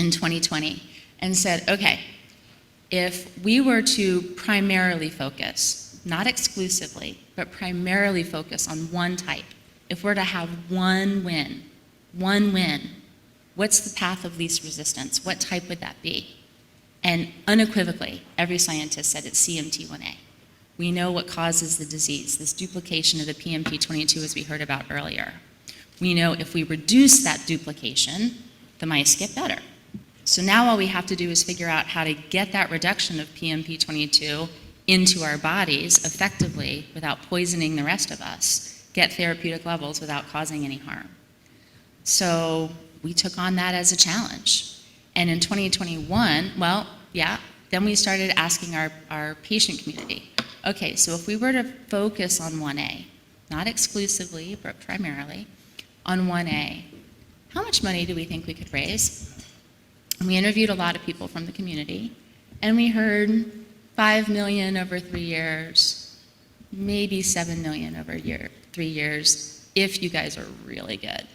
in 2020 and said, okay, if we were to primarily focus, not exclusively, but primarily focus on one type, if we're to have one win, what's the path of least resistance? What type would that be? And unequivocally, every scientist said it's CMT1A. We know what causes the disease, this duplication of the PMP22 as we heard about earlier. We know if we reduce that duplication, the mice get better. So now all we have to do is figure out how to get that reduction of PMP22 into our bodies effectively without poisoning the rest of us, get therapeutic levels without causing any harm. So we took on that as a challenge. And in 2021, then we started asking our patient community, okay, so if we were to focus on 1A, not exclusively, but primarily, on 1A, how much money do we think we could raise? And we interviewed a lot of people from the community, and we heard $5 million over 3 years, maybe $7 million over 3 years, if you guys are really good.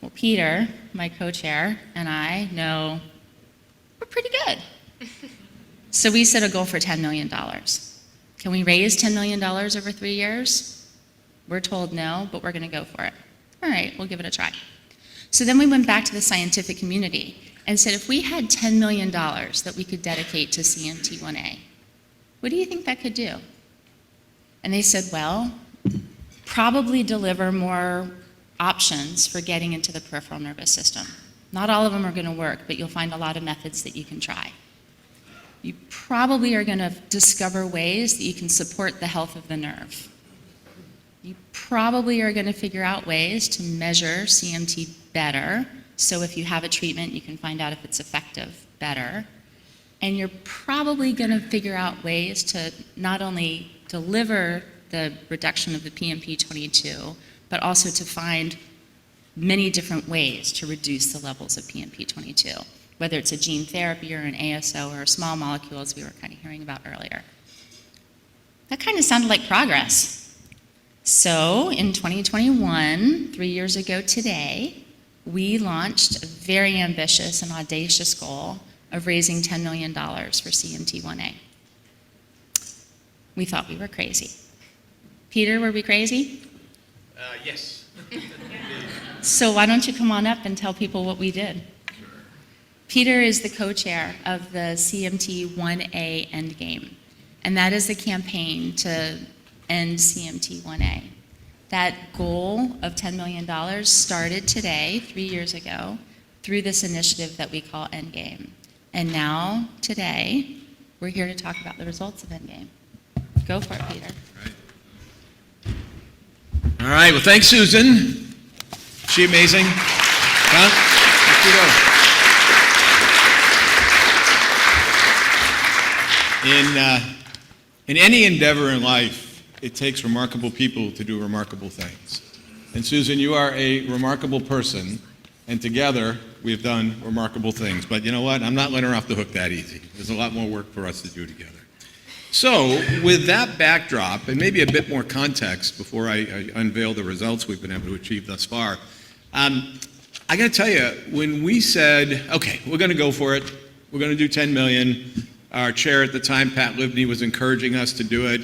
Well, Peter, my co-chair, and I know we're pretty good. So we set a goal for $10 million. Can we raise $10 million over 3 years? We're told no, but we're going to go for it. All right, we'll give it a try. So then we went back to the scientific community and said, if we had $10 million that we could dedicate to CMT1A, what do you think that could do? And they said, well, probably deliver more options for getting into the peripheral nervous system. Not all of them are going to work, but you'll find a lot of methods that you can try. You probably are going to discover ways that you can support the health of the nerve. You probably are going to figure out ways to measure CMT better, so if you have a treatment, you can find out if it's effective better. And you're probably going to figure out ways to not only deliver the reduction of the PMP22, but also to find many different ways to reduce the levels of PMP22, whether it's a gene therapy or an ASO or a small molecule, as we were kind of hearing about earlier. That kind of sounded like progress. So in 2021, 3 years ago today, we launched a very ambitious and audacious goal of raising $10 million for CMT1A. We thought we were crazy. Peter, were we crazy? Yes. So why don't you come on up and tell people what we did? Sure. Peter is the co-chair of the CMT1A ENDGAME, and that is the campaign to end CMT1A. That goal of $10 million started today, 3 years ago, through this initiative that we call ENDGAME. And now, today, we're here to talk about the results of ENDGAME. Go for it, Peter. All right, well, thanks, Susan. Is she amazing? Huh? In any endeavor in life, it takes remarkable people to do remarkable things. And Susan, you are a remarkable person, and together we have done remarkable things. But you know what? I'm not letting her off the hook that easy. There's a lot more work for us to do together. So with that backdrop, and maybe a bit more context before I unveil the results we've been able to achieve thus far, I got to tell you, when we said, okay, we're going to go for it, we're going to do 10 million, our chair at the time, Pat Livney, was encouraging us to do it.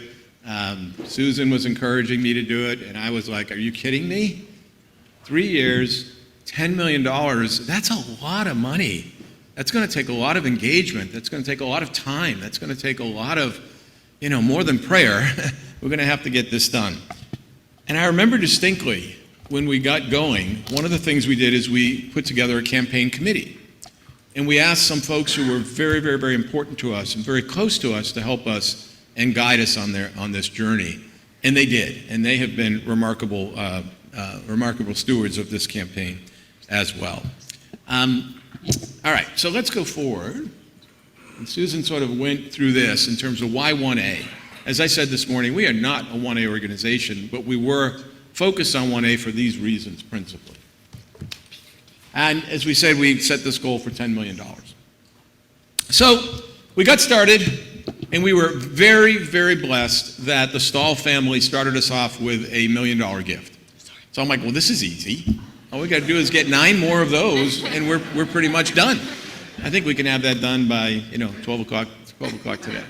Susan was encouraging me to do it, and I was like, are you kidding me? 3 years, $10 million, that's a lot of money. That's going to take a lot of engagement. That's going to take a lot of time. That's going to take a lot of, more than prayer. We're going to have to get this done. And I remember distinctly when we got going, one of the things we did is we put together a campaign committee. And we asked some folks who were very, very, very important to us and very close to us to help us and guide us on this journey. And they did. And they have been remarkable stewards of this campaign as well. All right, so let's go forward. And Susan sort of went through this in terms of why 1A. As I said this morning, we are not a 1A organization, but we were focused on 1A for these reasons principally. And as we said, we set this goal for $10 million. So we got started, and we were very, very blessed that the Stahl family started us off with a $1 million gift. So I'm like, well, this is easy. All we got to do is get 9 more of those, and we're pretty much done. I think we can have that done by 12 o'clock today.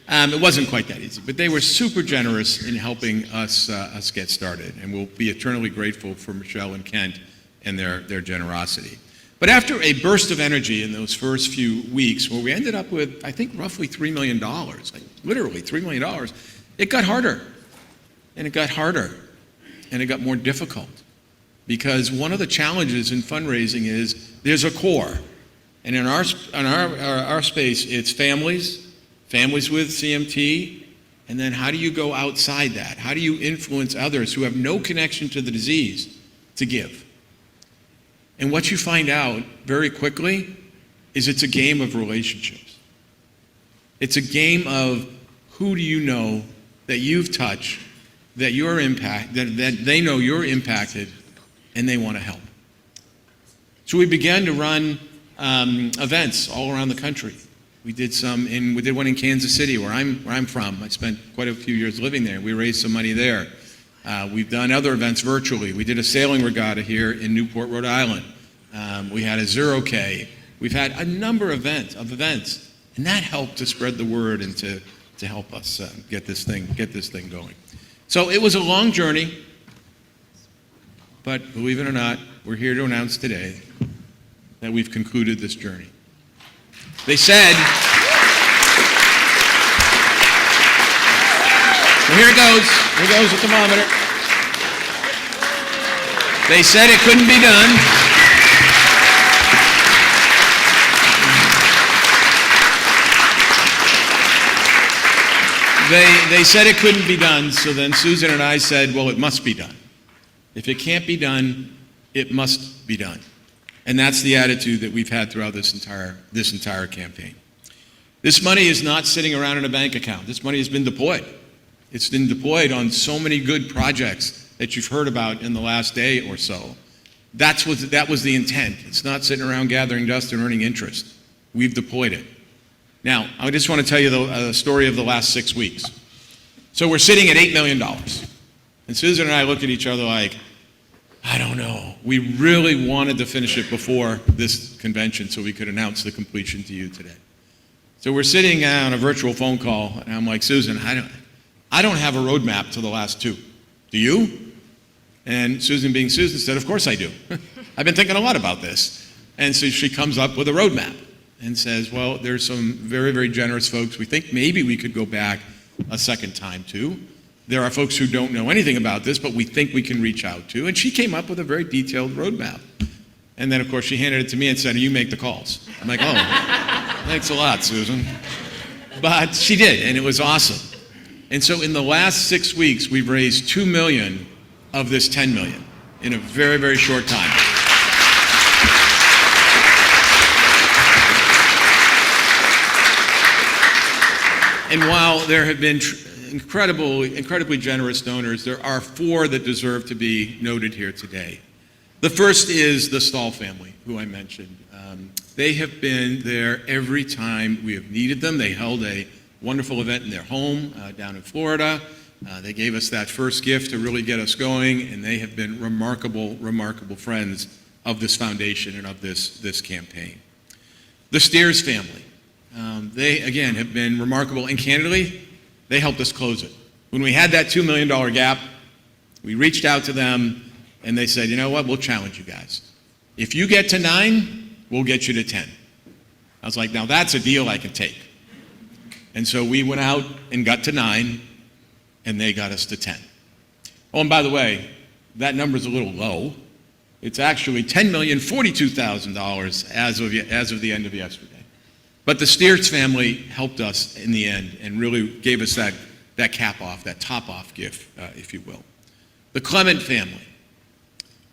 It wasn't quite that easy, but they were super generous in helping us get started, and we'll be eternally grateful for Michelle and Kent and their generosity. But after a burst of energy in those first few weeks, where we ended up with, I think, roughly $3 million, like literally $3 million, it got harder, and it got harder, and it got more difficult. Because one of the challenges in fundraising is there's a core. And in our space, it's families with CMT, and then how do you go outside that? How do you influence others who have no connection to the disease to give? And what you find out very quickly is it's a game of relationships. It's a game of who do you know that you've touched, that they know you're impacted, and they want to help. So we began to run events all around the country. We did one in Kansas City, where I'm from. I spent quite a few years living there. We raised some money there. We've done other events virtually. We did a sailing regatta here in Newport, Rhode Island. We had a 0K. We've had a number of events, and that helped to spread the word and to help us get this thing going. So it was a long journey, but believe it or not, we're here to announce today that we've concluded this journey. They said, well, here it goes the thermometer. They said it couldn't be done. They said it couldn't be done, so then Susan and I said, well, it must be done. If it can't be done, it must be done. And that's the attitude that we've had throughout this entire campaign. This money is not sitting around in a bank account. This money has been deployed. It's been deployed on so many good projects that you've heard about in the last day or so. That was the intent. It's not sitting around gathering dust and earning interest. We've deployed it. Now, I just want to tell you the story of the last 6 weeks. So we're sitting at $8 million. And Susan and I looked at each other like, I don't know. We really wanted to finish it before this convention so we could announce the completion to you today. So we're sitting on a virtual phone call, and I'm like, Susan, I don't have a roadmap to the last 2. Do you? And Susan, being Susan, said, of course I do. I've been thinking a lot about this. And so she comes up with a roadmap and says, well, there's some very, very generous folks we think maybe we could go back a second time to. There are folks who don't know anything about this, but we think we can reach out to. And she came up with a very detailed roadmap. And then, of course, she handed it to me and said, you make the calls. I'm like, oh, thanks a lot, Susan. But she did, and it was awesome. And so in the last 6 weeks, we've raised $2 million of this $10 million in a very, very short time. And while there have been incredibly generous donors, there are 4 that deserve to be noted here today. The first is the Stahl family, who I mentioned. They have been there every time we have needed them. They held a wonderful event in their home down in Florida. They gave us that first gift to really get us going, and they have been remarkable, remarkable friends of this foundation and of this campaign. The Steers family. They, again, have been remarkable, and candidly, they helped us close it. When we had that $2 million gap, we reached out to them, and they said, you know what, we'll challenge you guys. If you get to 9, we'll get you to 10. I was like, now that's a deal I can take. And so we went out and got to 9, and they got us to 10. Oh, and by the way, that number's a little low. It's actually $10,042,000 as of the end of yesterday. But the Steers family helped us in the end and really gave us that cap off, that top off gift, if you will. The Clement family.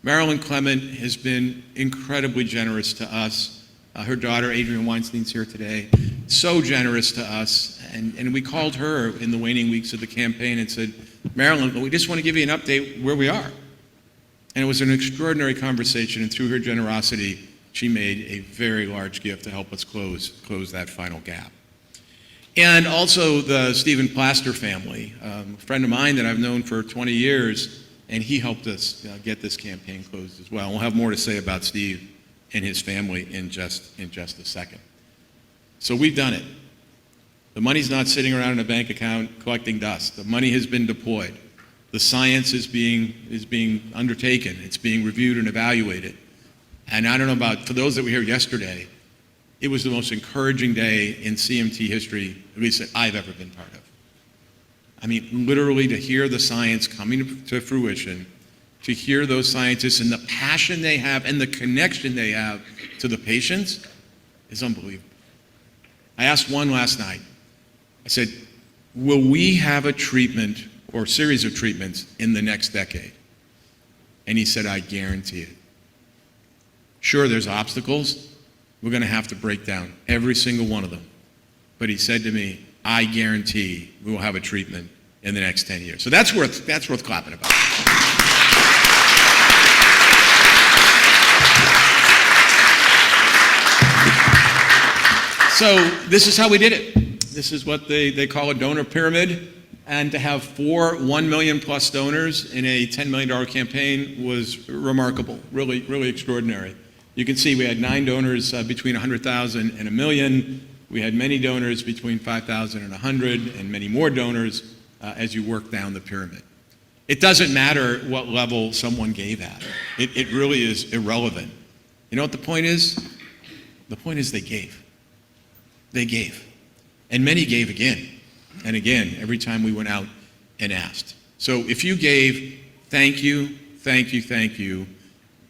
Marilyn Clement has been incredibly generous to us. Her daughter, Adrienne Weinstein's here today. So generous to us. And we called her in the waning weeks of the campaign and said, Marilyn, we just want to give you an update where we are. And it was an extraordinary conversation, and through her generosity, she made a very large gift to help us close that final gap. And also the Stephen Plaster family, a friend of mine that I've known for 20 years, and he helped us get this campaign closed as well. We'll have more to say about Steve and his family in just a second. So we've done it. The money's not sitting around in a bank account collecting dust. The money has been deployed. The science is being undertaken. It's being reviewed and evaluated. And I don't know about, for those that were here yesterday, it was the most encouraging day in CMT history, at least that I've ever been part of. I mean, literally to hear the science coming to fruition, to hear those scientists and the passion they have and the connection they have to the patients is unbelievable. I asked one last night. I said, will we have a treatment or series of treatments in the next decade? And he said, I guarantee it. Sure, there's obstacles. We're going to have to break down every single one of them. But he said to me, I guarantee we will have a treatment in the next 10 years. So that's worth clapping about. So this is how we did it. This is what they call a donor pyramid. And to have 4 $1 million plus donors in a $10 million campaign was remarkable, really, really extraordinary. You can see we had 9 donors between 100,000 and $1 million. We had many donors between 5,000 and 100, and many more donors as you work down the pyramid. It doesn't matter what level someone gave at. It really is irrelevant. You know what the point is? The point is they gave. They gave. And many gave again and again every time we went out and asked. So if you gave, thank you, thank you, thank you.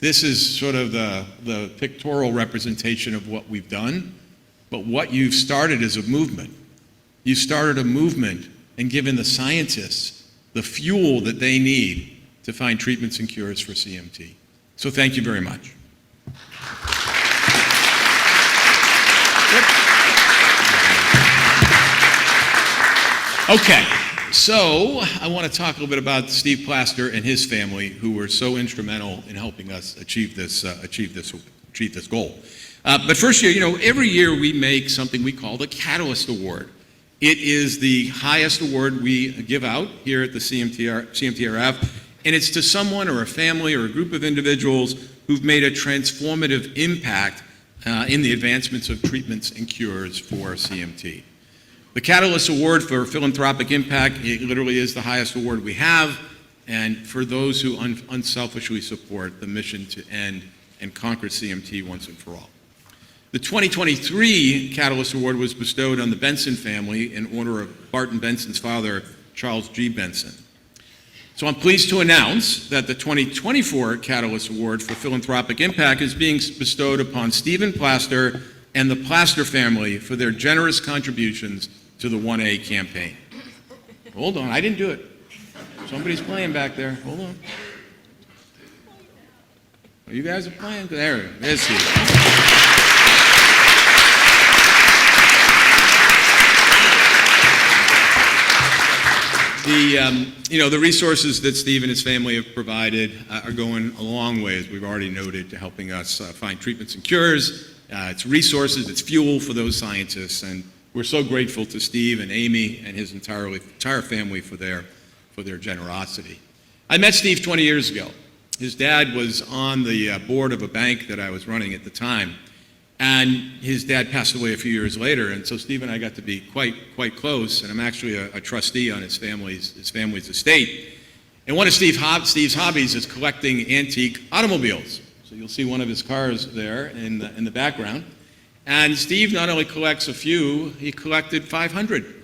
This is sort of the pictorial representation of what we've done. But what you've started is a movement. You started a movement and given the scientists the fuel that they need to find treatments and cures for CMT. So thank you very much. Okay, so I want to talk a little bit about Steve Plaster and his family, who were so instrumental in helping us achieve this goal. But first, every year we make something we call the Catalyst Award. It is the highest award we give out here at the CMTRF, and it's to someone or a family or a group of individuals who've made a transformative impact in the advancements of treatments and cures for CMT. The Catalyst Award for Philanthropic Impact, it literally is the highest award we have, and for those who unselfishly support the mission to end and conquer CMT once and for all. The 2023 Catalyst Award was bestowed on the Benson family in honor of Barton Benson's father, Charles G. Benson. So I'm pleased to announce that the 2024 Catalyst Award for Philanthropic Impact is being bestowed upon Stephen Plaster and the Plaster family for their generous contributions to the 1A campaign. Hold on, I didn't do it. Somebody's playing back there. Hold on. Oh, you guys are playing? There's Steve. The resources that Steve and his family have provided are going a long way, as we've already noted, to helping us find treatments and cures. It's resources, it's fuel for those scientists, and we're so grateful to Steve and Amy and his entire family for their generosity. I met Steve 20 years ago. His dad was on the board of a bank that I was running at the time, and his dad passed away a few years later, and so Steve and I got to be quite close, and I'm actually a trustee on his family's estate. And one of Steve's hobbies is collecting antique automobiles. So you'll see one of his cars there in the background. And Steve not only collects a few, he collected 500.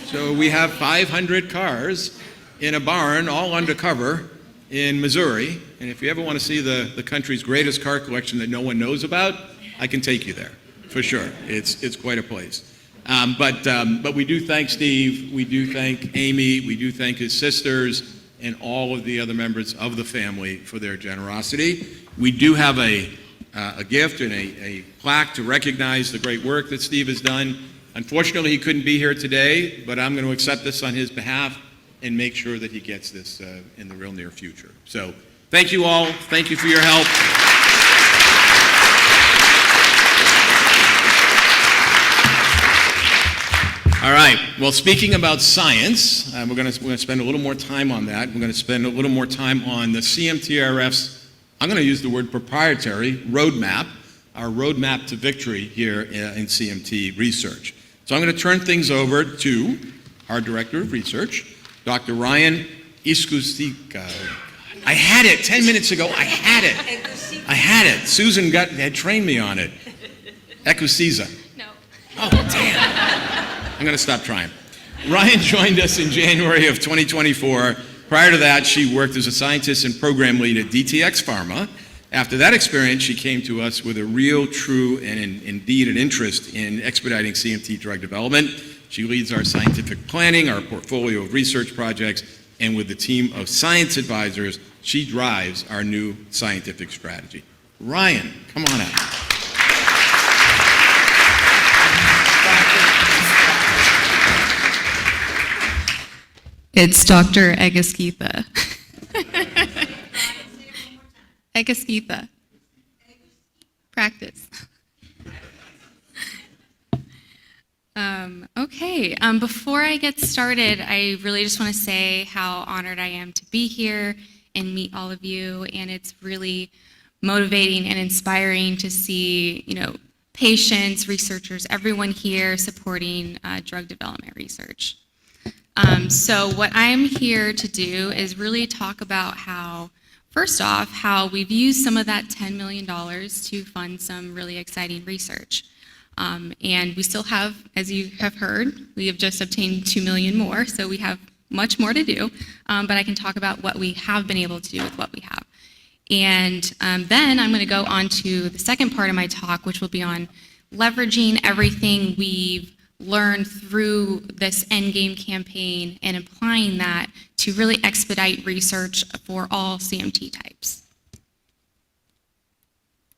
So we have 500 cars in a barn, all undercover in Missouri. And if you ever want to see the country's greatest car collection that no one knows about, I can take you there, for sure. It's quite a place. But we do thank Steve, we do thank Amy, we do thank his sisters, and all of the other members of the family for their generosity. We do have a gift and a plaque to recognize the great work that Steve has done. Unfortunately, he couldn't be here today, but I'm going to accept this on his behalf and make sure that he gets this in the real near future. So thank you all. Thank you for your help. All right. Well, speaking about science, we're going to spend a little more time on that. We're going to spend a little more time on the CMTRF's, I'm going to use the word proprietary, roadmap, our roadmap to victory here in CMT research. So I'm going to turn things over to our Director of Research, Dr. Riann Egusquiza. I had it 10 minutes ago. I had it. Susan had trained me on it. Egusquiza. No. Oh, damn. I'm going to stop trying. Riann joined us in January of 2024. Prior to that, she worked as a scientist and program lead at DTX Pharma. After that experience, she came to us with a real, true, and indeed an interest in expediting CMT drug development. She leads our scientific planning, our portfolio of research projects, and with the team of science advisors, she drives our new scientific strategy. Riann, come on out. It's Dr. Egusquiza. Egusquiza. Practice. Okay, before I get started, I really just want to say how honored I am to be here and meet all of you, and it's really motivating and inspiring to see, patients, researchers, everyone here supporting drug development research. So what I'm here to do is really talk about how, first off, how we've used some of that $10 million to fund some really exciting research. And we still have, as you have heard, we have just obtained 2 million more, so we have much more to do, but I can talk about what we have been able to do with what we have. And then I'm going to go on to the second part of my talk, which will be on leveraging everything we've learned through this ENDGAME campaign and applying that to really expedite research for all CMT types.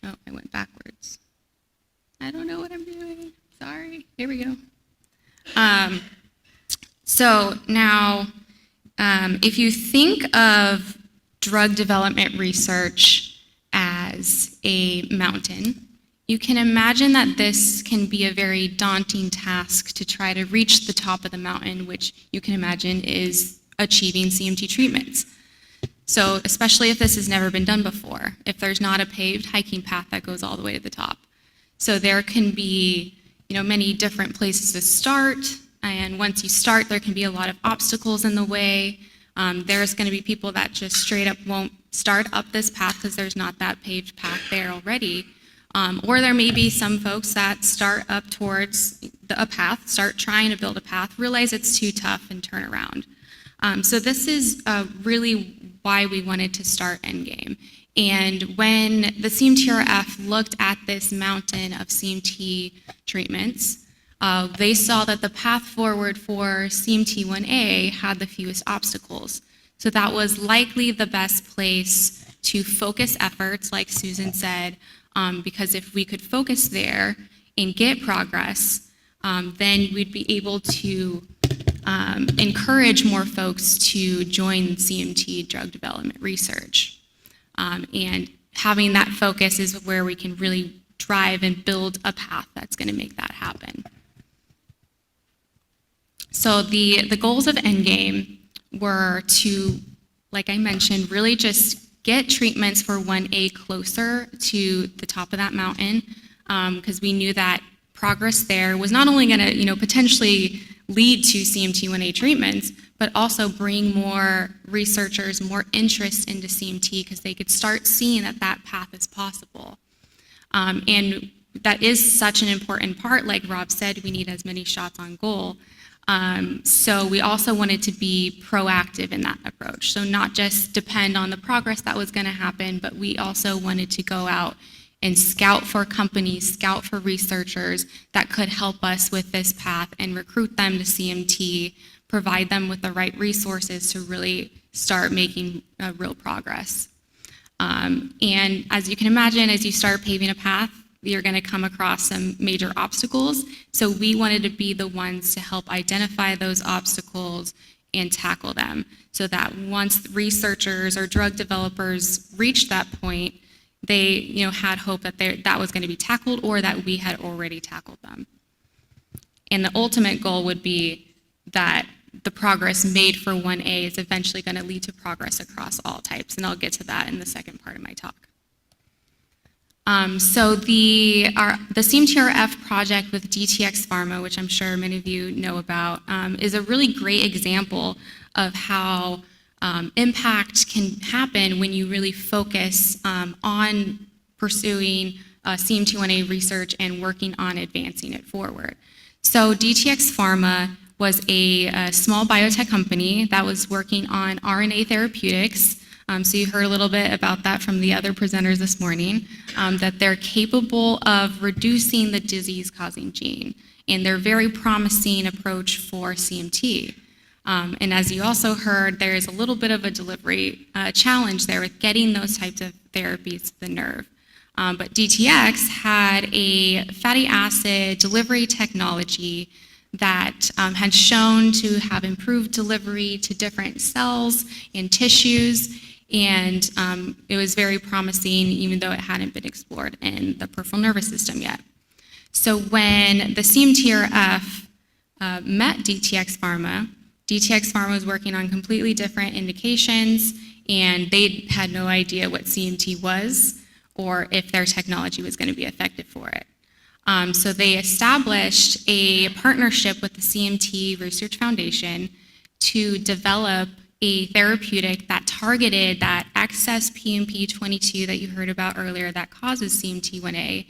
Oh, I went backwards. I don't know what I'm doing. Sorry. Here we go. So now, if you think of drug development research as a mountain, you can imagine that this can be a very daunting task to try to reach the top of the mountain, which you can imagine is achieving CMT treatments. So especially if this has never been done before, if there's not a paved hiking path that goes all the way to the top. So there can be, many different places to start, and once you start, there can be a lot of obstacles in the way. There's going to be people that just straight up won't start up this path because there's not that paved path there already. Or there may be some folks that start up towards a path, start trying to build a path, realize it's too tough and turn around. So this is really why we wanted to start ENDGAME. And when the CMTRF looked at this mountain of CMT treatments, they saw that the path forward for CMT1A had the fewest obstacles. So that was likely the best place to focus efforts, like Susan said, because if we could focus there and get progress, then we'd be able to encourage more folks to join CMT drug development research. And having that focus is where we can really drive and build a path that's going to make that happen. So the goals of ENDGAME were to, like I mentioned, really just get treatments for 1A closer to the top of that mountain, because we knew that progress there was not only going to, potentially lead to CMT1A treatments, but also bring more researchers, more interest into CMT, because they could start seeing that that path is possible. And that is such an important part. Like Rob said, we need as many shots on goal. So we also wanted to be proactive in that approach. So not just depend on the progress that was going to happen, but we also wanted to go out and scout for companies, scout for researchers that could help us with this path and recruit them to CMT, provide them with the right resources to really start making real progress. And as you can imagine, as you start paving a path, you're going to come across some major obstacles. So we wanted to be the ones to help identify those obstacles and tackle them, so that once researchers or drug developers reached that point, they had hope that that was going to be tackled, or that we had already tackled them. And the ultimate goal would be that the progress made for 1A is eventually going to lead to progress across all types, and I'll get to that in the second part of my talk. So the CMTRF project with DTX Pharma, which I'm sure many of you know about, is a really great example of how impact can happen when you really focus on pursuing CMT1A research and working on advancing it forward. So DTX Pharma was a small biotech company that was working on RNA therapeutics. So you heard a little bit about that from the other presenters this morning, that they're capable of reducing the disease-causing gene. And they're a very promising approach for CMT. And as you also heard, there is a little bit of a delivery challenge there with getting those types of therapies to the nerve. But DTX had a fatty acid delivery technology that had shown to have improved delivery to different cells and tissues, and it was very promising even though it hadn't been explored in the peripheral nervous system yet. So when the CMTRF met DTX Pharma was working on completely different indications, and they had no idea what CMT was or if their technology was going to be effective for it. So they established a partnership with the CMT Research Foundation to develop a therapeutic that targeted that excess PMP22 that you heard about earlier that causes CMT1A,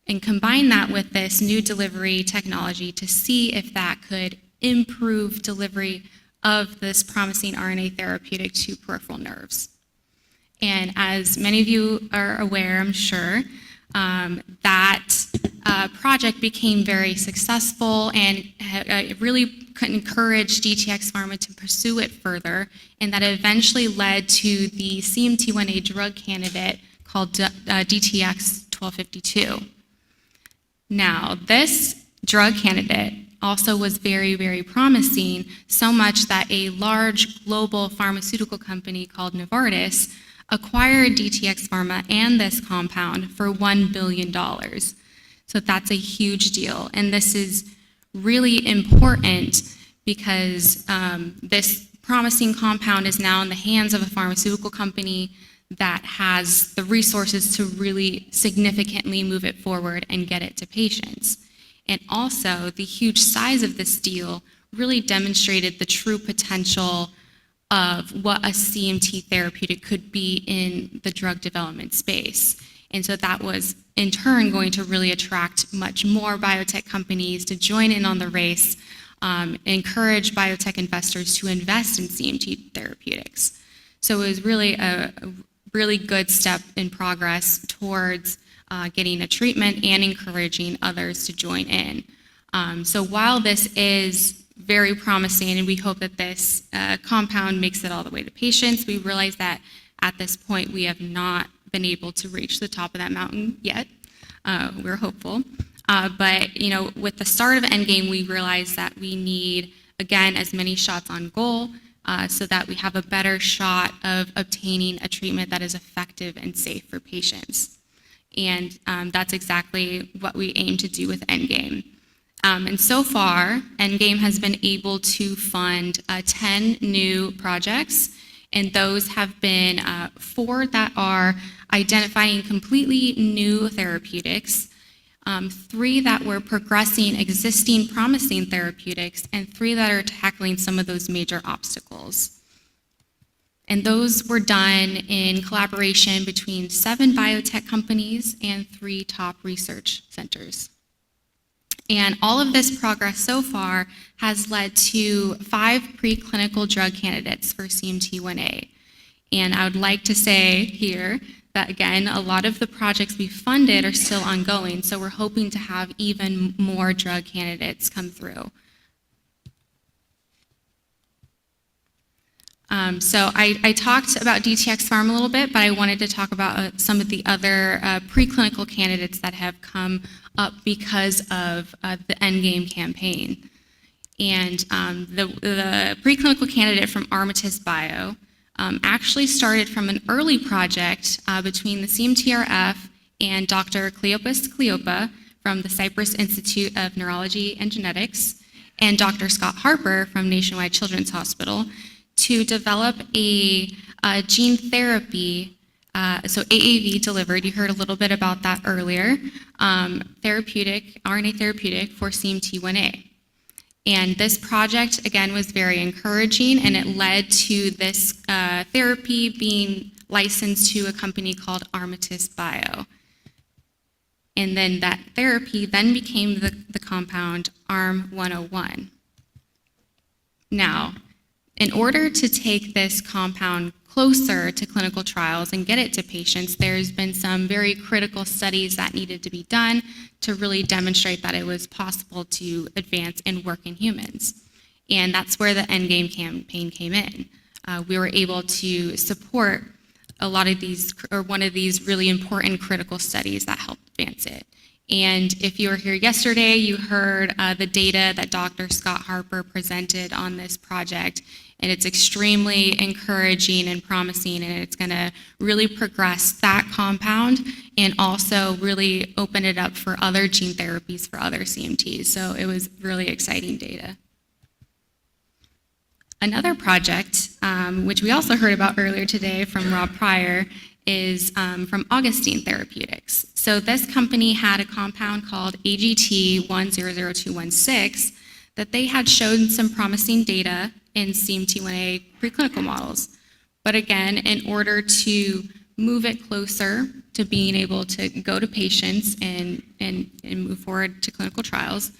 and combine that with this new delivery technology to see if that could improve delivery of this promising RNA therapeutic to peripheral nerves. And as many of you are aware, I'm sure, that project became very successful, and it really encouraged DTX Pharma to pursue it further, and that eventually led to the CMT1A drug candidate called DTX 1252. Now, this drug candidate also was very, very promising, so much that a large global pharmaceutical company called Novartis acquired DTX Pharma and this compound for $1 billion. So that's a huge deal. And this is really important because this promising compound is now in the hands of a pharmaceutical company that has the resources to really significantly move it forward and get it to patients. And also, the huge size of this deal really demonstrated the true potential of what a CMT therapeutic could be in the drug development space. And so that was, in turn, going to really attract much more biotech companies to join in on the race, encourage biotech investors to invest in CMT therapeutics. So it was really a really good step in progress towards getting a treatment and encouraging others to join in. So while this is very promising, and we hope that this compound makes it all the way to patients, we realize that at this point we have not been able to reach the top of that mountain yet. We're hopeful. But with the start of ENDGAME, we realized that we need, again, as many shots on goal so that we have a better shot of obtaining a treatment that is effective and safe for patients. And that's exactly what we aim to do with ENDGAME. And so far, ENDGAME has been able to fund 10 new projects, and those have been 4 that are identifying completely new therapeutics, 3 that were progressing existing promising therapeutics, and 3 that are tackling some of those major obstacles. And those were done in collaboration between 7 biotech companies and 3 top research centers. And all of this progress so far has led to 5 preclinical drug candidates for CMT1A. And I would like to say here that, again, a lot of the projects we funded are still ongoing, so we're hoping to have even more drug candidates come through. So I talked about DTX Pharma a little bit, but I wanted to talk about some of the other preclinical candidates that have come up because of the ENDGAME campaign. And the preclinical candidate from Armatus Bio actually started from an early project between the CMTRF and Dr. Cleopas Cleopa from the Cypress Institute of Neurology and Genetics and Dr. Scott Harper from Nationwide Children's Hospital to develop a gene therapy, so AAV delivered, you heard a little bit about that earlier, RNA therapeutic for CMT1A. And this project, again, was very encouraging, and it led to this therapy being licensed to a company called Armatus Bio. And then that therapy then became the compound ARM-101. Now, in order to take this compound closer to clinical trials and get it to patients, there's been some very critical studies that needed to be done to really demonstrate that it was possible to advance and work in humans. And that's where the ENDGAME campaign came in. We were able to support a lot of these, or one of these really important critical studies that helped advance it. And if you were here yesterday, you heard the data that Dr. Scott Harper presented on this project, and it's extremely encouraging and promising, and it's gonna really progress that compound and also really open it up for other gene therapies for other CMTs. So it was really exciting data. Another project, which we also heard about earlier today from Rob Pryor, is from Augustine Therapeutics. So this company had a compound called AGT-100216 that they had shown some promising data in CMT1A preclinical models. But again, in order to move it closer to being able to go to patients and move forward to clinical trials,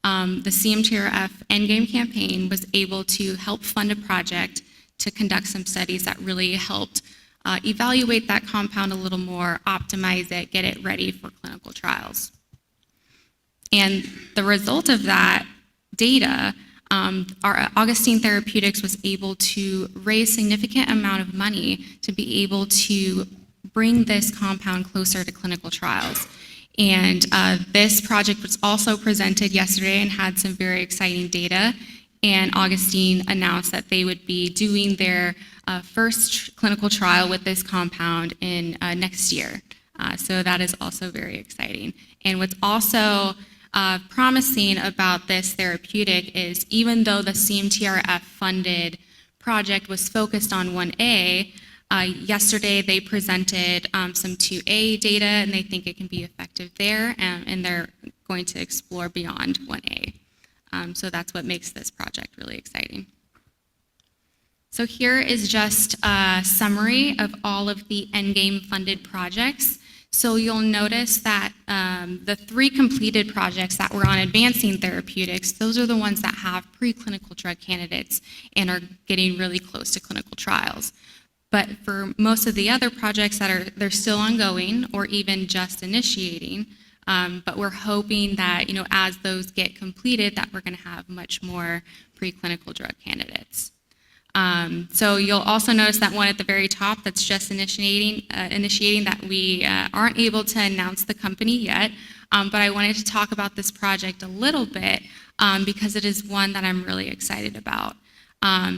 the CMTRF ENDGAME campaign was able to help fund a project to conduct some studies that really helped evaluate that compound a little more, optimize it, get it ready for clinical trials. And the result of that data, our Augustine Therapeutics was able to raise significant amount of money to be able to bring this compound closer to clinical trials. And this project was also presented yesterday and had some very exciting data. And Augustine announced that they would be doing their first clinical trial with this compound in next year. So that is also very exciting. And what's also promising about this therapeutic is even though the CMTRF funded project was focused on 1A, yesterday they presented some 2A data and they think it can be effective there, and they're going to explore beyond 1A. So that's what makes this project really exciting. So here is just a summary of all of the ENDGAME funded projects. So you'll notice that the 3 completed projects that were on advancing therapeutics, those are the ones that have preclinical drug candidates and are getting really close to clinical trials. But for most of the other projects that they're still ongoing or even just initiating, but we're hoping that, as those get completed, that we're going to have much more preclinical drug candidates. So you'll also notice that one at the very top that's just initiating that we aren't able to announce the company yet, but I wanted to talk about this project a little bit because it is one that I'm really excited about.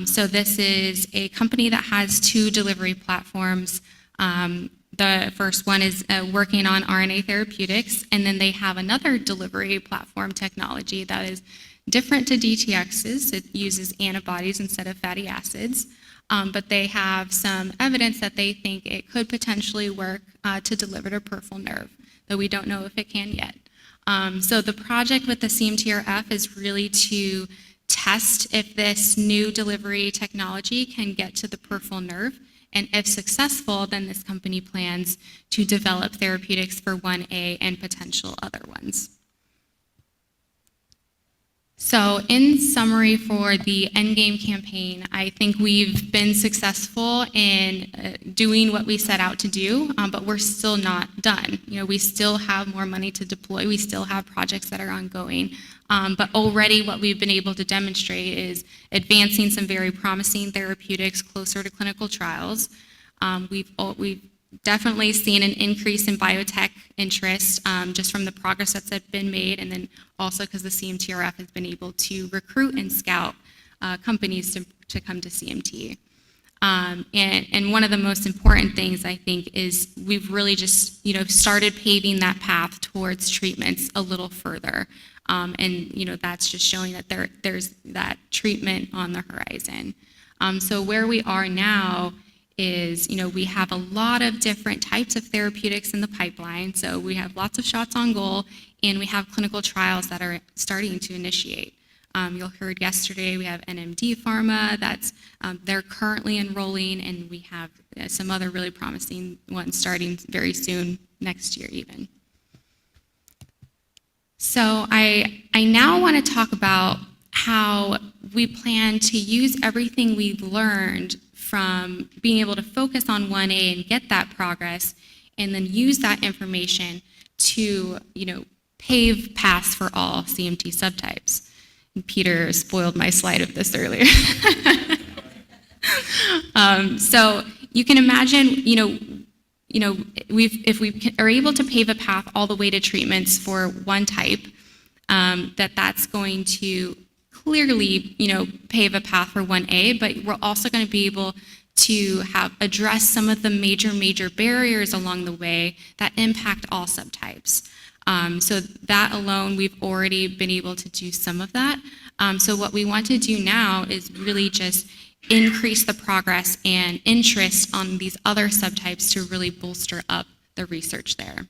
So this is a company that has 2 delivery platforms. The first one is working on RNA therapeutics, and then they have another delivery platform technology that is different to DTX's. It uses antibodies instead of fatty acids, but they have some evidence that they think it could potentially work to deliver to peripheral nerve, though we don't know if it can yet. So the project with the CMTRF is really to test if this new delivery technology can get to the peripheral nerve, and if successful, then this company plans to develop therapeutics for 1A and potential other ones. So in summary for the ENDGAME campaign, I think we've been successful in doing what we set out to do, but we're still not done. We still have more money to deploy. We still have projects that are ongoing. But already what we've been able to demonstrate is advancing some very promising therapeutics closer to clinical trials. We've definitely seen an increase in biotech interest just from the progress that's been made, and then also because the CMTRF has been able to recruit and scout companies to come to CMT. And one of the most important things, I think, is we've really just, started paving that path towards treatments a little further. And that's just showing that there's that treatment on the horizon. So where we are now is, we have a lot of different types of therapeutics in the pipeline. So we have lots of shots on goal, and we have clinical trials that are starting to initiate. You heard yesterday we have NMD Pharma that's they're currently enrolling, and we have some other really promising ones starting very soon, next year even. So I now want to talk about how we plan to use everything we've learned from being able to focus on 1A and get that progress, and then use that information to pave paths for all CMT subtypes. Peter spoiled my slide of this earlier. So you can imagine, if we are able to pave a path all the way to treatments for one type, that's going to clearly, pave a path for 1A, but we're also going to be able to address some of the major barriers along the way that impact all subtypes. So that alone, we've already been able to do some of that. So what we want to do now is really just increase the progress and interest on these other subtypes to really bolster up the research there.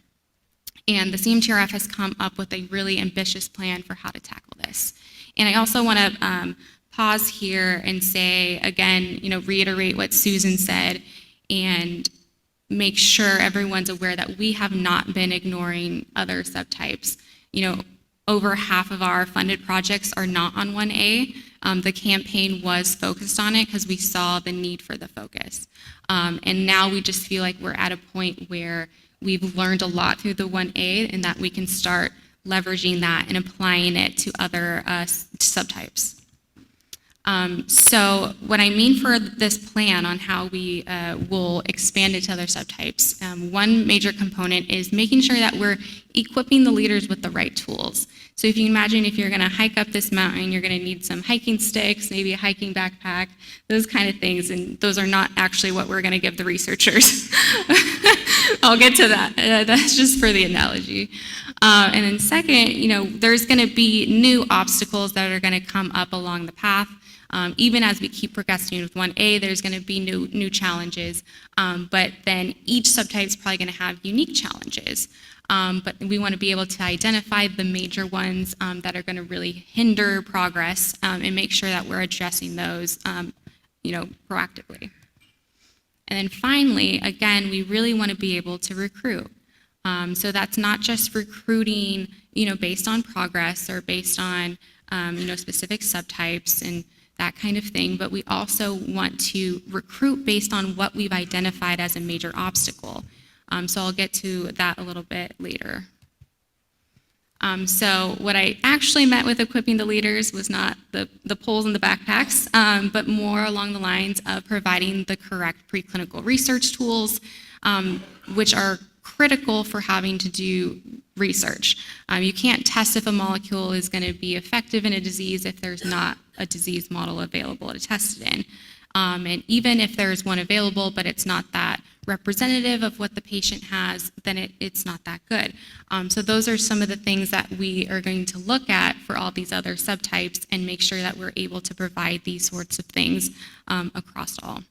And the CMTRF has come up with a really ambitious plan for how to tackle this. And I also want to pause here and say, again, reiterate what Susan said, and make sure everyone's aware that we have not been ignoring other subtypes. Over half of our funded projects are not on 1A. The campaign was focused on it because we saw the need for the focus. And now we just feel like we're at a point where we've learned a lot through the 1A, and that we can start leveraging that and applying it to other subtypes. So what I mean for this plan on how we will expand it to other subtypes, one major component is making sure that we're equipping the leaders with the right tools. So if you imagine, if you're going to hike up this mountain, you're going to need some hiking sticks, maybe a hiking backpack, those kind of things, and those are not actually what we're going to give the researchers. I'll get to that. That's just for the analogy. And then second, there's going to be new obstacles that are going to come up along the path. Even as we keep progressing with 1A, there's going to be new challenges, but then each subtype is probably going to have unique challenges. But we want to be able to identify the major ones that are going to really hinder progress, and make sure that we're addressing those, proactively. And then finally, again, we really want to be able to recruit. So that's not just recruiting, based on progress or based on, specific subtypes and that kind of thing, but we also want to recruit based on what we've identified as a major obstacle. So I'll get to that a little bit later. So what I actually meant with equipping the leaders was not the poles and the backpacks, but more along the lines of providing the correct preclinical research tools, which are critical for having to do research. You can't test if a molecule is going to be effective in a disease if there's not a disease model available to test it in. And even if there's one available, but it's not that representative of what the patient has, then it's not that good. So those are some of the things that we are going to look at for all these other subtypes and make sure that we're able to provide these sorts of things across all.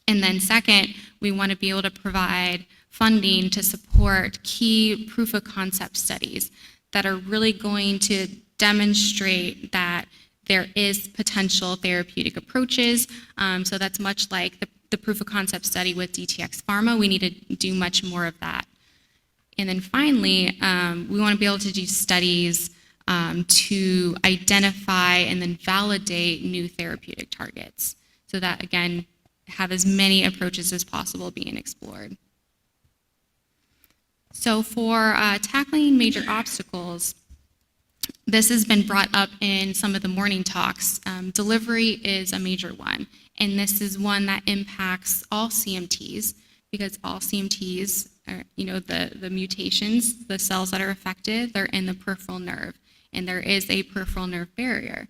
And then second, we want to be able to provide funding to support key proof of concept studies that are really going to demonstrate that there is potential therapeutic approaches. So that's much like the proof of concept study with DTX Pharma. We need to do much more of that. And then finally, we want to be able to do studies to identify and then validate new therapeutic targets. So that, again, have as many approaches as possible being explored. So for tackling major obstacles, this has been brought up in some of the morning talks. Delivery is a major one, and this is one that impacts all CMTs, because all CMTs are, the mutations, the cells that are affected, they're in the peripheral nerve, and there is a peripheral nerve barrier.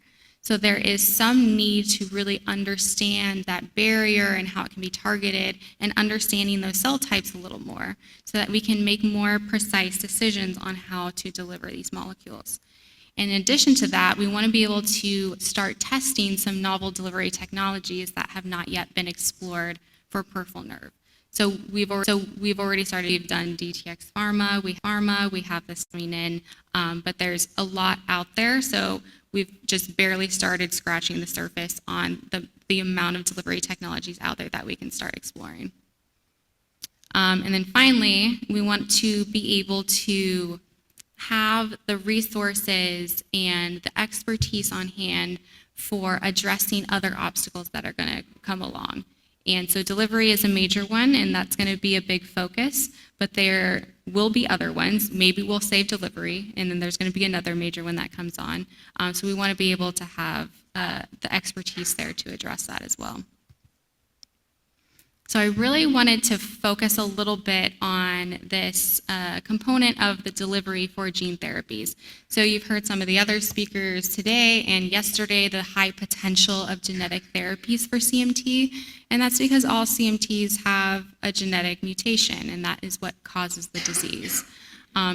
So there is some need to really understand that barrier and how it can be targeted, and understanding those cell types a little more so that we can make more precise decisions on how to deliver these molecules. In addition to that, we want to be able to start testing some novel delivery technologies that have not yet been explored for peripheral nerve. So we've already started. We've done DTX Pharma. We have this coming in, but there's a lot out there. So we've just barely started scratching the surface on the amount of delivery technologies out there that we can start exploring. And then finally, we want to be able to have the resources and the expertise on hand for addressing other obstacles that are going to come along. And so delivery is a major one, and that's going to be a big focus, but there will be other ones. Maybe we'll save delivery, and then there's going to be another major one that comes on. So we want to be able to have the expertise there to address that as well. So I really wanted to focus a little bit on this component of the delivery for gene therapies. So you've heard some of the other speakers today and yesterday, the high potential of genetic therapies for CMT, and that's because all CMTs have a genetic mutation, and that is what causes the disease.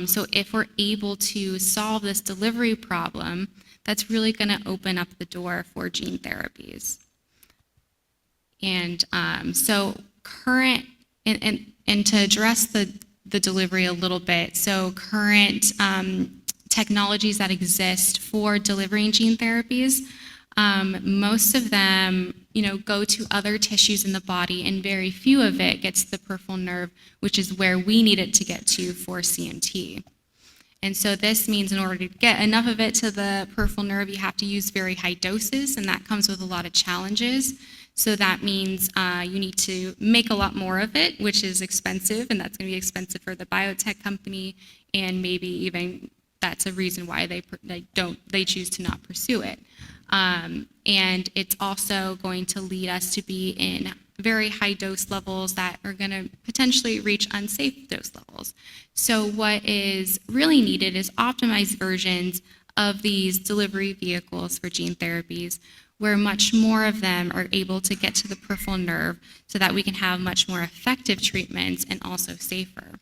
So if we're able to solve this delivery problem, that's really going to open up the door for gene therapies. And so current, and to address the delivery a little bit, so current technologies that exist for delivering gene therapies, most of them, go to other tissues in the body, and very few of it gets to the peripheral nerve, which is where we need it to get to for CMT. And so this means in order to get enough of it to the peripheral nerve, you have to use very high doses, and that comes with a lot of challenges. So that means you need to make a lot more of it, which is expensive, and that's going to be expensive for the biotech company, and maybe even that's a reason why they choose to not pursue it. And it's also going to lead us to be in very high dose levels that are going to potentially reach unsafe dose levels. So what is really needed is optimized versions of these delivery vehicles for gene therapies, where much more of them are able to get to the peripheral nerve so that we can have much more effective treatments and also safer.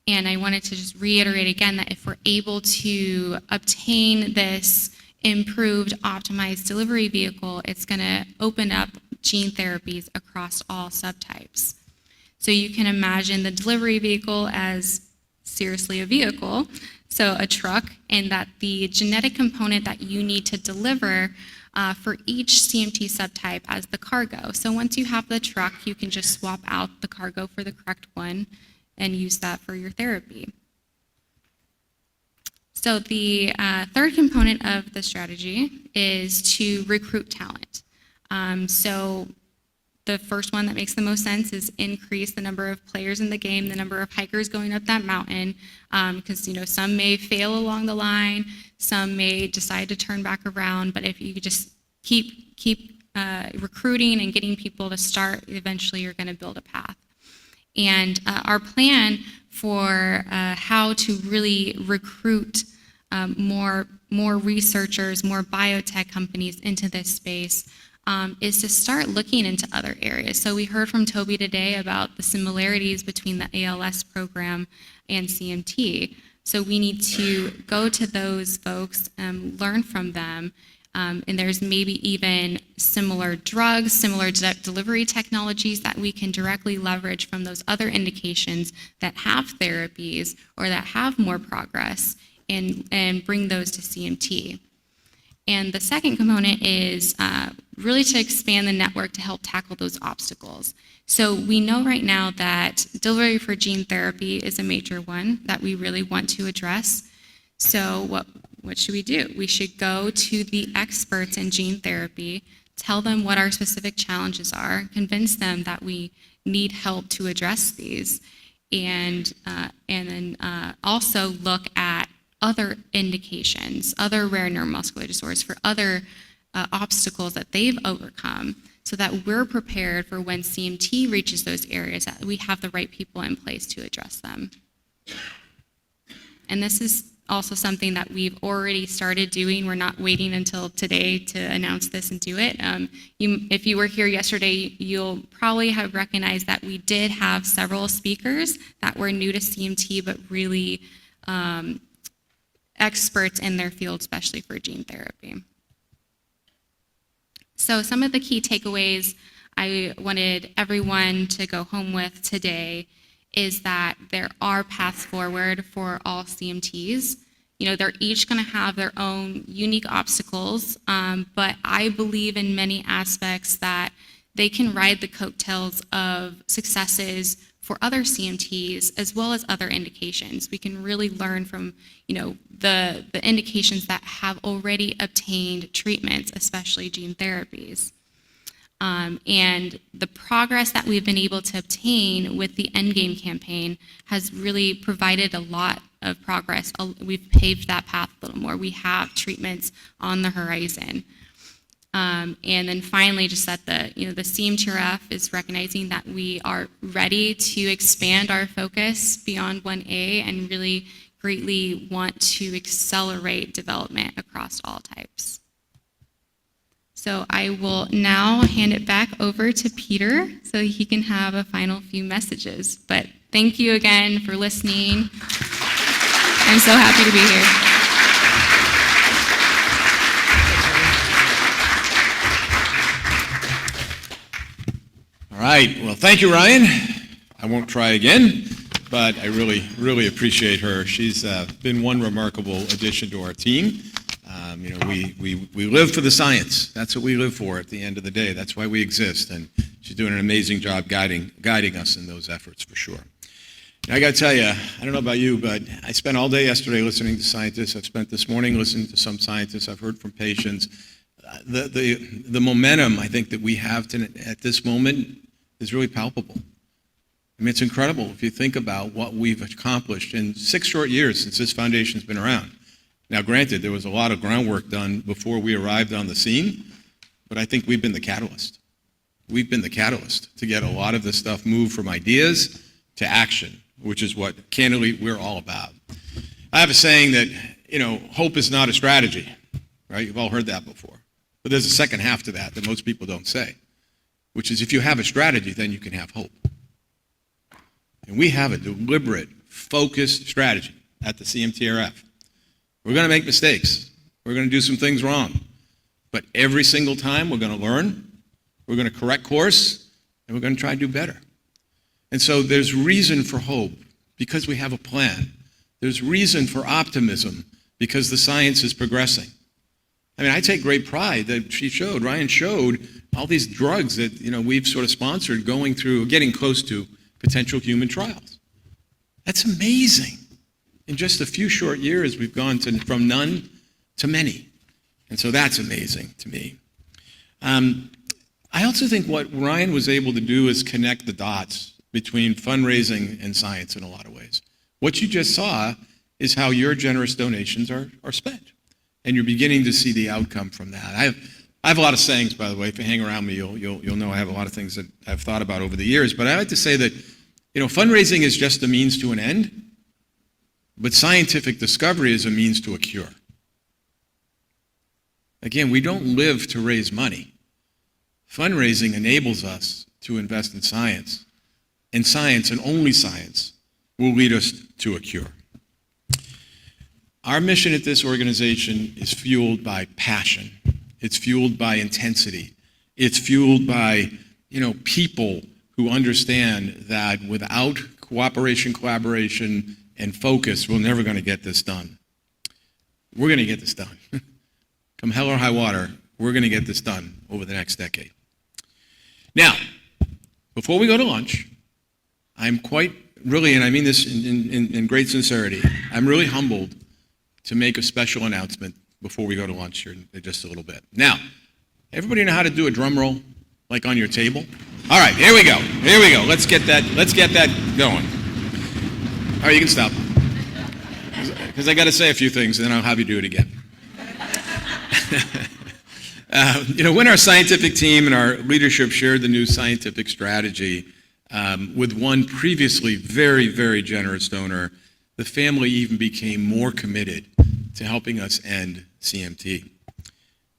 And I wanted to just reiterate again that if we're able to obtain this improved, optimized delivery vehicle, it's going to open up gene therapies across all subtypes. So you can imagine the delivery vehicle as seriously a vehicle, so a truck, and that the genetic component that you need to deliver for each CMT subtype as the cargo. So once you have the truck, you can just swap out the cargo for the correct one and use that for your therapy. So the third component of the strategy is to recruit talent. So the first one that makes the most sense is increase the number of players in the game, the number of hikers going up that mountain, because some may fail along the line, some may decide to turn back around, but if you just keep recruiting and getting people to start, eventually you're going to build a path. And our plan for how to really recruit more researchers, more biotech companies into this space is to start looking into other areas. So we heard from Toby today about the similarities between the ALS program and CMT. So we need to go to those folks and learn from them. And there's maybe even similar drugs, similar delivery technologies that we can directly leverage from those other indications that have therapies or that have more progress, and bring those to CMT. And the second component is really to expand the network to help tackle those obstacles. So we know right now that delivery for gene therapy is a major one that we really want to address. So what should we do? We should go to the experts in gene therapy, tell them what our specific challenges are, convince them that we need help to address these, and then also look at other indications, other rare neuromuscular disorders for other obstacles that they've overcome, so that we're prepared for when CMT reaches those areas, that we have the right people in place to address them. And this is also something that we've already started doing. We're not waiting until today to announce this and do it. If you were here yesterday, you'll probably have recognized that we did have several speakers that were new to CMT, but really experts in their field, especially for gene therapy. So some of the key takeaways I wanted everyone to go home with today is that there are paths forward for all CMTs. You know, they're each going to have their own unique obstacles, but I believe in many aspects that they can ride the coattails of successes for other CMTs as well as other indications. We can really learn from, you know, the indications that have already obtained treatments, especially gene therapies. And the progress that we've been able to obtain with the ENDGAME campaign has really provided a lot of progress. We've paved that path a little more. We have treatments on the horizon. And then finally, just that the CMTRF is recognizing that we are ready to expand our focus beyond 1A and really greatly want to accelerate development across all types. So I will now hand it back over to Peter so he can have a final few messages. But thank you again for listening. I'm so happy to be here. All right, well, thank you, Riann. I won't try again, but I really appreciate her. She's been one remarkable addition to our team. You know, we live for the science. That's what we live for at the end of the day. That's why we exist, and she's doing an amazing job guiding us in those efforts for sure. And I got to tell you, I don't know about you, but I spent all day yesterday listening to scientists. I've spent this morning listening to some scientists. I've heard from patients. The momentum I think that we have at this moment is really palpable. I mean, it's incredible if you think about what we've accomplished in 6 short years since this foundation's been around. Now, granted, there was a lot of groundwork done before we arrived on the scene, but I think we've been the catalyst. We've been the catalyst to get a lot of this stuff moved from ideas to action, which is what, candidly, we're all about. I have a saying that, you know, hope is not a strategy, right? You've all heard that before. But there's a second half to that most people don't say, which is if you have a strategy, then you can have hope. And we have a deliberate, focused strategy at the CMTRF. We're going to make mistakes. We're going to do some things wrong. But every single time we're going to learn, we're going to correct course, and we're going to try to do better. And so there's reason for hope because we have a plan. There's reason for optimism because the science is progressing. I mean, I take great pride that Riann showed all these drugs that, you know, we've sort of sponsored going through, getting close to potential human trials. That's amazing. In just a few short years, we've gone from none to many. And so that's amazing to me. I also think what Riann was able to do is connect the dots between fundraising and science in a lot of ways. What you just saw is how your generous donations are spent. And you're beginning to see the outcome from that. I have a lot of sayings, by the way. If you hang around me, you'll know I have a lot of things that I've thought about over the years. But I like to say that, you know, fundraising is just a means to an end. But scientific discovery is a means to a cure. Again, we don't live to raise money. Fundraising enables us to invest in science, and science, and only science, will lead us to a cure. Our mission at this organization is fueled by passion. It's fueled by intensity. It's fueled by, you know, people who understand that without cooperation, collaboration, and focus, we're never going to get this done. We're going to get this done. Come hell or high water, we're going to get this done over the next decade. Now, before we go to lunch, I'm quite really, and I mean this in great sincerity, I'm really humbled to make a special announcement before we go to lunch here in just a little bit. Now, everybody know how to do a drum roll, like on your table? All right, here we go. Here we go. Let's get that going. All right, you can stop. Because I got to say a few things, and then I'll have you do it again. You know, when our scientific team and our leadership shared the new scientific strategy with one previously very, very generous donor, the family even became more committed to helping us end CMT.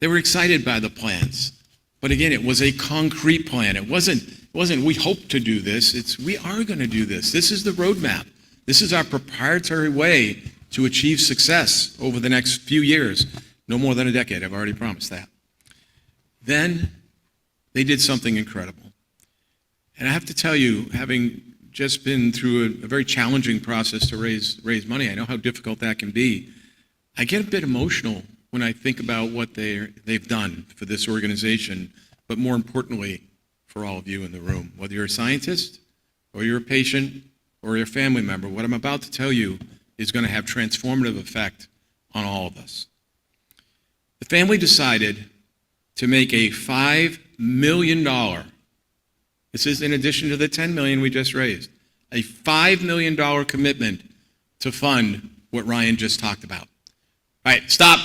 They were excited by the plans, but again, it was a concrete plan. It wasn't we hope to do this, it's we are going to do this. This is the roadmap. This is our proprietary way to achieve success over the next few years. No more than a decade, I've already promised that. Then they did something incredible. And I have to tell you, having just been through a very challenging process to raise money, I know how difficult that can be. I get a bit emotional when I think about what they've done for this organization, but more importantly, for all of you in the room. Whether you're a scientist, or you're a patient, or you're a family member, what I'm about to tell you is going to have transformative effect on all of us. The family decided to make a $5 million, this is in addition to the $10 million we just raised, a $5 million commitment to fund what Riann just talked about. All right, stop.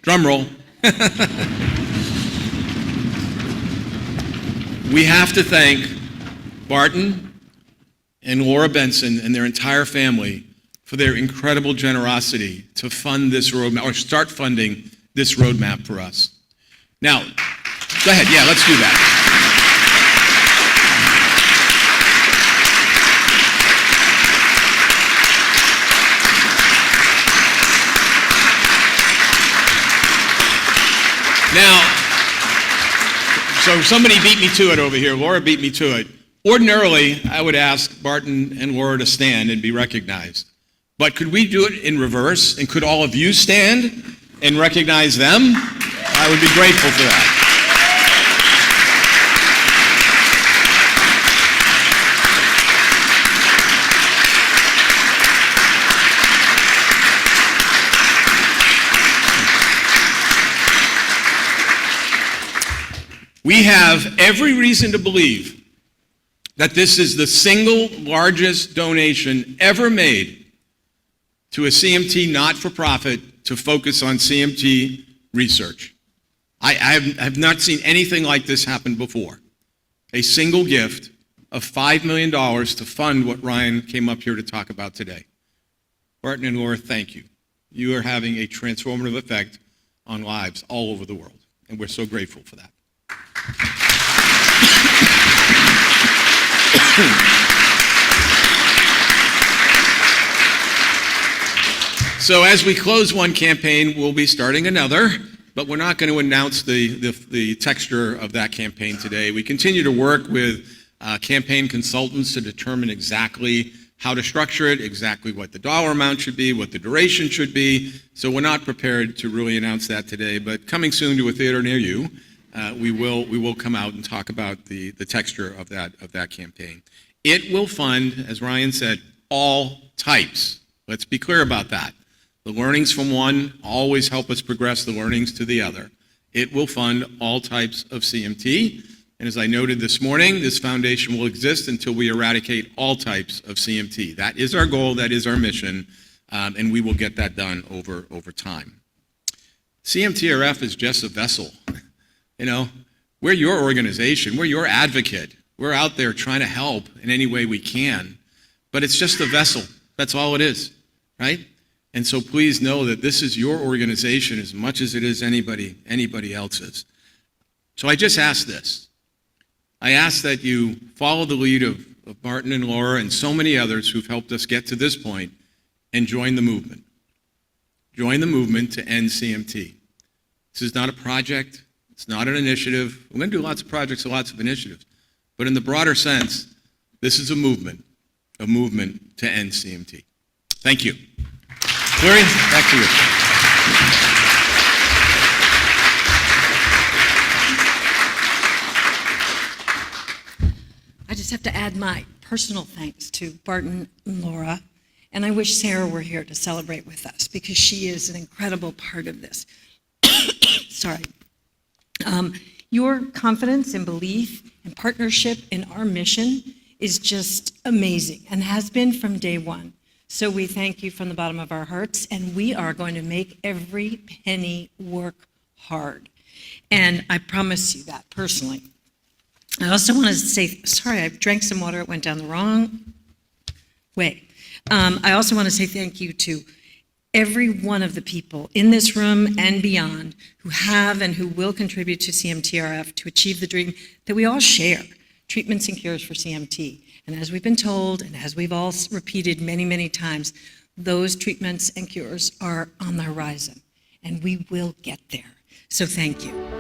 Drum roll. We have to thank Barton and Laura Benson and their entire family for their incredible generosity to fund this roadmap, or start funding this roadmap for us. Now, go ahead. Yeah, let's do that. Now, so somebody beat me to it over here. Laura beat me to it. Ordinarily, I would ask Barton and Laura to stand and be recognized. But could we do it in reverse? And could all of you stand and recognize them? I would be grateful for that. We have every reason to believe that this is the single largest donation ever made to a CMT not-for-profit to focus on CMT research. I have not seen anything like this happen before. A single gift of $5 million to fund what Riann came up here to talk about today. Barton and Laura, thank you. You are having a transformative effect on lives all over the world, and we're so grateful for that. So as we close one campaign, we'll be starting another, but we're not going to announce the texture of that campaign today. We continue to work with campaign consultants to determine exactly how to structure it, exactly what the dollar amount should be, what the duration should be. So we're not prepared to really announce that today, but coming soon to a theater near you, we will come out and talk about the texture of that campaign. It will fund, as Riann said, all types. Let's be clear about that. The learnings from one always help us progress the learnings to the other. It will fund all types of CMT, and as I noted this morning, this foundation will exist until we eradicate all types of CMT. That is our goal, that is our mission, and we will get that done over time. CMTRF is just a vessel. You know, we're your organization, we're your advocate. We're out there trying to help in any way we can, but it's just a vessel. That's all it is, right? And so please know that this is your organization as much as it is anybody else's. So I just ask this. I ask that you follow the lead of Barton and Laura and so many others who've helped us get to this point and join the movement. Join the movement to end CMT. This is not a project. It's not an initiative. We're going to do lots of projects and lots of initiatives. But in the broader sense, this is a movement to end CMT. Thank you. Clary, back to you. I just have to add my personal thanks to Barton and Laura, and I wish Sarah were here to celebrate with us because she is an incredible part of this. Sorry. Your confidence and belief and partnership in our mission is just amazing and has been from day one. So we thank you from the bottom of our hearts, and we are going to make every penny work hard. And I promise you that personally. I also want to say, sorry, I drank some water, it went down the wrong way. I also want to say thank you to every one of the people in this room and beyond who have and who will contribute to CMTRF to achieve the dream that we all share, treatments and cures for CMT. And as we've been told, and as we've all repeated many, many times, those treatments and cures are on the horizon, and we will get there. So thank you.